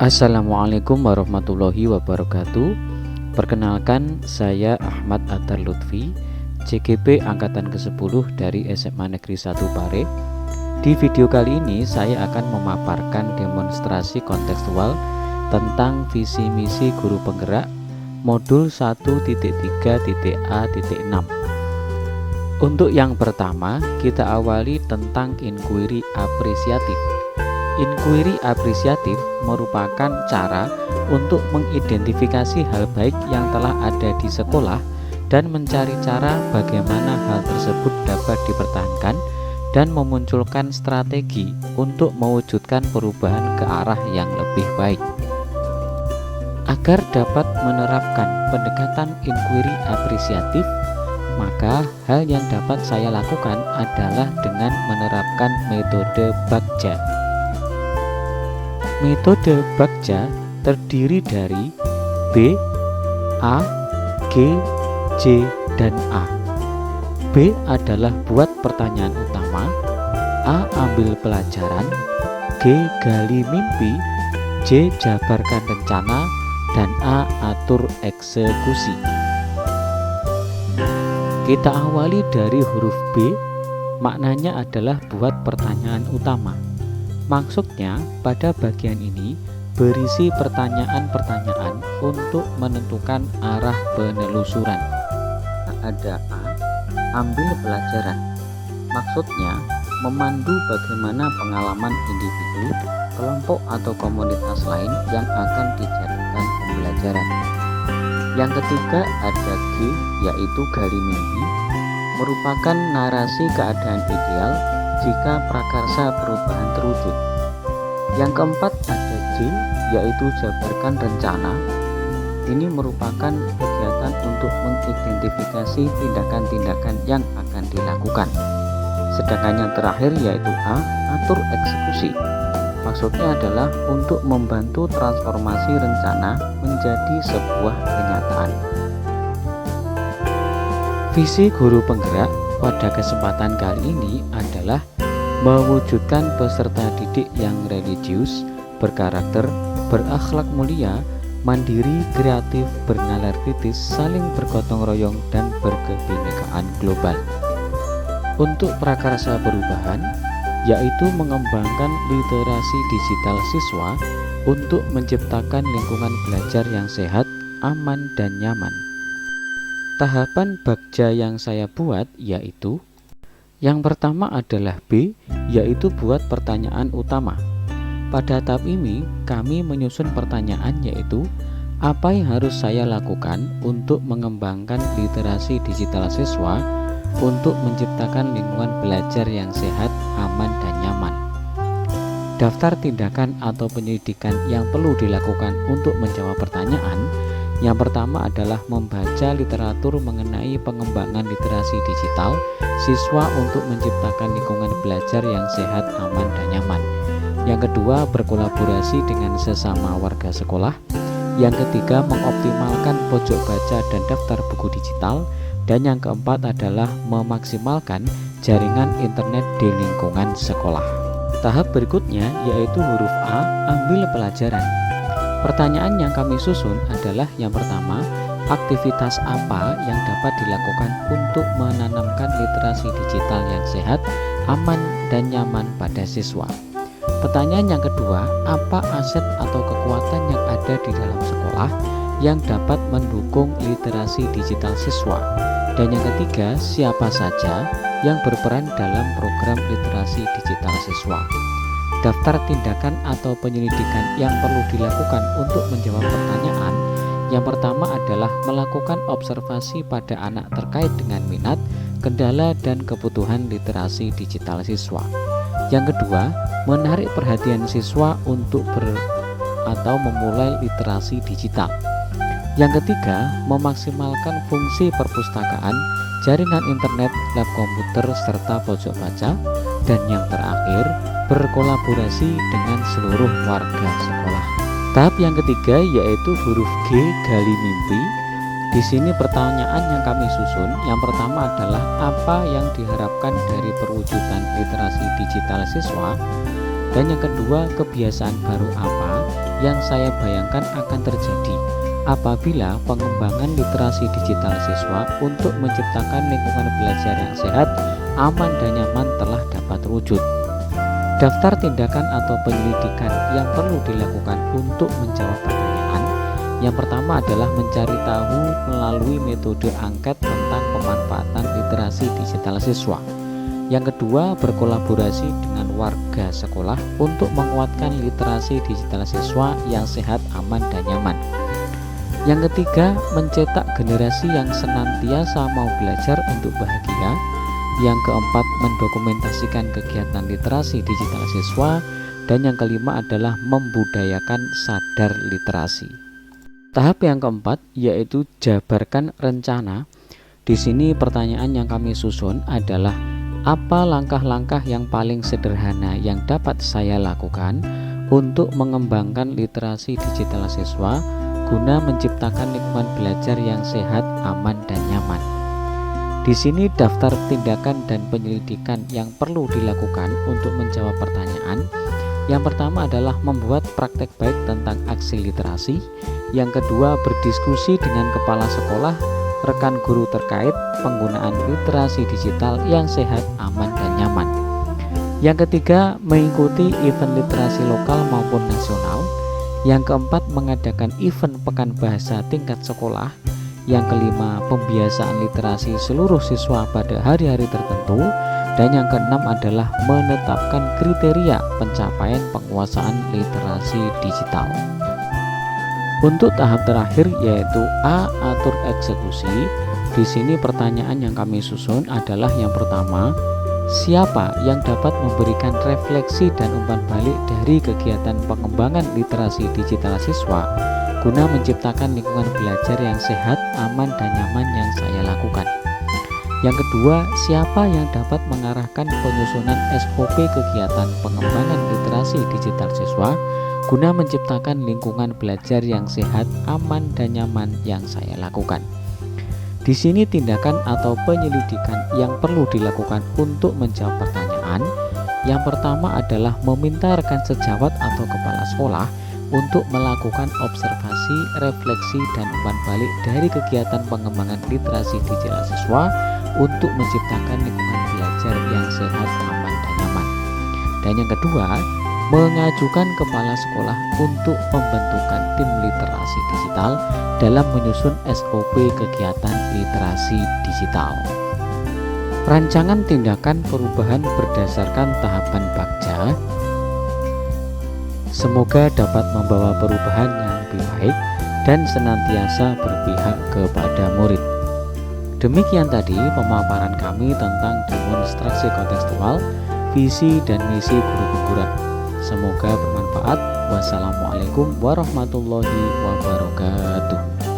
Assalamualaikum warahmatullahi wabarakatuh. Perkenalkan, saya Ahmad Athar Lutfi, CGP Angkatan ke-10 dari SMA Negeri 1 Pare. Di video kali ini saya akan memaparkan demonstrasi kontekstual tentang visi misi guru penggerak modul 1.3.A.6. Untuk yang pertama, kita awali tentang inquiry apresiatif. Inquiry apresiatif merupakan cara untuk mengidentifikasi hal baik yang telah ada di sekolah dan mencari cara bagaimana hal tersebut dapat dipertahankan dan memunculkan strategi untuk mewujudkan perubahan ke arah yang lebih baik. Agar dapat menerapkan pendekatan inquiry apresiatif, maka hal yang dapat saya lakukan adalah dengan menerapkan metode Bagja. Metode Bagja terdiri dari B, A, G, J, dan A. B adalah buat pertanyaan utama, A ambil pelajaran, G gali mimpi, J jabarkan rencana, dan A atur eksekusi. Kita awali dari huruf B, maknanya adalah buat pertanyaan utama. Maksudnya, pada bagian ini berisi pertanyaan-pertanyaan untuk menentukan arah penelusuran. Ada A, ambil pelajaran. Maksudnya, memandu bagaimana pengalaman individu, kelompok atau komunitas lain yang akan dijadikan pembelajaran. Yang ketiga ada G, yaitu gali mimpi, merupakan narasi keadaan ideal jika prakarsa perubahan terwujud. Yang keempat ada J, yaitu jabarkan rencana. Ini merupakan kegiatan untuk mengidentifikasi tindakan-tindakan yang akan dilakukan. Sedangkan yang terakhir yaitu A, atur eksekusi. Maksudnya adalah untuk membantu transformasi rencana menjadi sebuah kenyataan. Visi guru penggerak pada kesempatan kali ini adalah mewujudkan peserta didik yang religius, berkarakter, berakhlak mulia, mandiri, kreatif, bernalar kritis, saling bergotong royong, dan berkebinekaan global. Untuk prakarsa perubahan, yaitu mengembangkan literasi digital siswa untuk menciptakan lingkungan belajar yang sehat, aman, dan nyaman. Tahapan Bagja yang saya buat yaitu yang pertama adalah B, yaitu buat pertanyaan utama. Pada tahap ini kami menyusun pertanyaan yaitu apa yang harus saya lakukan untuk mengembangkan literasi digital siswa untuk menciptakan lingkungan belajar yang sehat, aman, dan nyaman. Daftar tindakan atau penyelidikan yang perlu dilakukan untuk menjawab pertanyaan. Yang pertama adalah membaca literatur mengenai pengembangan literasi digital siswa untuk menciptakan lingkungan belajar yang sehat, aman, dan nyaman. Yang kedua, berkolaborasi dengan sesama warga sekolah. Yang ketiga, mengoptimalkan pojok baca dan daftar buku digital. Dan yang keempat adalah memaksimalkan jaringan internet di lingkungan sekolah. Tahap berikutnya yaitu huruf A, ambil pelajaran. Pertanyaan yang kami susun adalah yang pertama, aktivitas apa yang dapat dilakukan untuk menanamkan literasi digital yang sehat, aman, dan nyaman pada siswa. Pertanyaan yang kedua, apa aset atau kekuatan yang ada di dalam sekolah yang dapat mendukung literasi digital siswa. Dan yang ketiga, siapa saja yang berperan dalam program literasi digital siswa. Daftar tindakan atau penyelidikan yang perlu dilakukan untuk menjawab pertanyaan. Yang pertama adalah melakukan observasi pada anak terkait dengan minat, kendala, dan kebutuhan literasi digital siswa. Yang kedua, menarik perhatian siswa untuk memulai literasi digital. Yang ketiga, memaksimalkan fungsi perpustakaan, jaringan internet, lab komputer, serta pojok baca. Dan yang terakhir, berkolaborasi dengan seluruh warga sekolah. Tahap yang ketiga yaitu huruf G, gali mimpi. Di sini pertanyaan yang kami susun, yang pertama adalah apa yang diharapkan dari perwujudan literasi digital siswa. Dan yang kedua, kebiasaan baru apa yang saya bayangkan akan terjadi apabila pengembangan literasi digital siswa untuk menciptakan lingkungan belajar yang sehat, aman, dan nyaman telah dapat terwujud. Daftar tindakan atau penyelidikan yang perlu dilakukan untuk menjawab pertanyaan. Yang pertama adalah mencari tahu melalui metode angket tentang pemanfaatan literasi digital siswa. Yang kedua, berkolaborasi dengan warga sekolah untuk menguatkan literasi digital siswa yang sehat, aman, dan nyaman. Yang ketiga, mencetak generasi yang senantiasa mau belajar untuk bahagia. Yang keempat, mendokumentasikan kegiatan literasi digital siswa. Dan yang kelima adalah membudayakan sadar literasi. Tahap yang keempat yaitu jabarkan rencana. Di sini pertanyaan yang kami susun adalah, apa langkah-langkah yang paling sederhana yang dapat saya lakukan untuk mengembangkan literasi digital siswa guna menciptakan lingkungan belajar yang sehat, aman, dan nyaman. Di sini daftar tindakan dan penyelidikan yang perlu dilakukan untuk menjawab pertanyaan. Yang pertama adalah membuat praktek baik tentang aksi literasi. Yang kedua, berdiskusi dengan kepala sekolah, rekan guru terkait penggunaan literasi digital yang sehat, aman, dan nyaman. Yang ketiga, mengikuti event literasi lokal maupun nasional. Yang keempat, mengadakan event pekan bahasa tingkat sekolah. Yang kelima, pembiasaan literasi seluruh siswa pada hari-hari tertentu. Dan yang keenam adalah menetapkan kriteria pencapaian penguasaan literasi digital. Untuk tahap terakhir yaitu A, atur eksekusi. Di sini pertanyaan yang kami susun adalah yang pertama, siapa yang dapat memberikan refleksi dan umpan balik dari kegiatan pengembangan literasi digital siswa guna menciptakan lingkungan belajar yang sehat, aman, dan nyaman yang saya lakukan. Yang kedua, siapa yang dapat mengarahkan penyusunan SOP kegiatan pengembangan literasi digital siswa guna menciptakan lingkungan belajar yang sehat, aman, dan nyaman yang saya lakukan. Di sini tindakan atau penyelidikan yang perlu dilakukan untuk menjawab pertanyaan. Yang pertama adalah meminta rekan sejawat atau kepala sekolah untuk melakukan observasi, refleksi, dan umpan balik dari kegiatan pengembangan literasi digital siswa untuk menciptakan lingkungan belajar yang sehat, aman, dan nyaman. Dan yang kedua, mengajukan kepala sekolah untuk pembentukan tim literasi digital dalam menyusun SOP kegiatan literasi digital. Rancangan tindakan perubahan berdasarkan tahapan Bagja semoga dapat membawa perubahan yang lebih baik dan senantiasa berpihak kepada murid. Demikian tadi pemaparan kami tentang demonstrasi kontekstual, visi dan misi guru penggerak. Semoga bermanfaat. Wassalamualaikum warahmatullahi wabarakatuh.